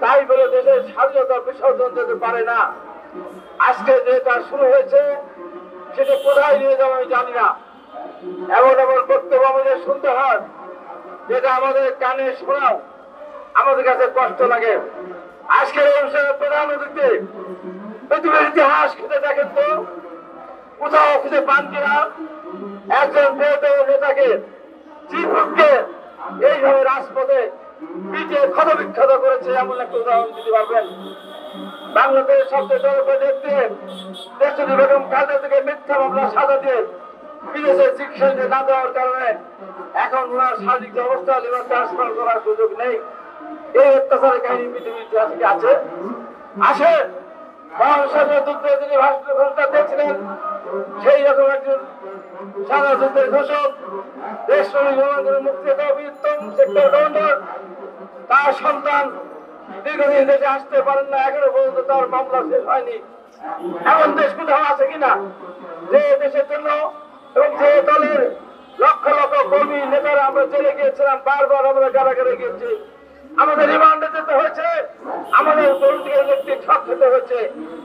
তাই বলে দেশের স্বাধীনতা বিসর্জন দিতে পারে না। আজকে যেটা শুরু হয়েছে সেটা কোথায় নিয়ে যাবো আমি জানি না। এমন এমন বক্তব্য আমাদের শুনতে হয় যেটা আমাদের কানে শোনাও আমাদের কাছে কষ্ট লাগে। আজকের অনুষ্ঠানের প্রধান অতিথি পৃথিবীর ইতিহাস খুঁজে দেখেন তো কোথাও খুঁজে পান কিনা একজন বৃহত্তর নেতাকে চিফকে এইভাবে রাজপথে পিঠে ক্ষতবিক্ষত করেছে এমন একটা উদাহরণ দিতে পারবেন? বাংলাদেশের সবচেয়ে জনপ্রিয় নেত্রী দেশটি বেগম খালেদা থেকে মিথ্যা মামলা সাজা দিয়ে বিদেশে চিকিৎসা না দেওয়ার কারণে এখন ওনার শারীরিক যে অবস্থা লিভার ট্রান্সফার করার সুযোগ নেই। এই অত্যাচারের কাহিনী পৃথিবীর ইতিহাসে আছে। আসে মহাসাগর যুদ্ধে তিনি ভাষণ ঘোষণা দিয়েছিলেন, সেই রকম একজন সারা যুদ্ধের ঘোষক দেশ মুক্তিযোদ্ধা বীরত্তম সেক্টর কমান্ডার, তার সন্তান দীর্ঘদিন দেশে আসতে পারেন না, এখনো পর্যন্ত তার মামলা শেষ হয়নি। এমন দেশ কোথাও আছে কিনা যে দেশের জন্য এবং যে দলের লক্ষ লক্ষ কর্মী নেতারা আমরা জেলে গিয়েছিলাম, বারবার আমরা কারাগারে গিয়েছি, আমাদের রিমান্ডে যেতে হয়েছে, আমাদের পলিটিক্যাল ব্যক্তি ঠক খেতে হয়েছে।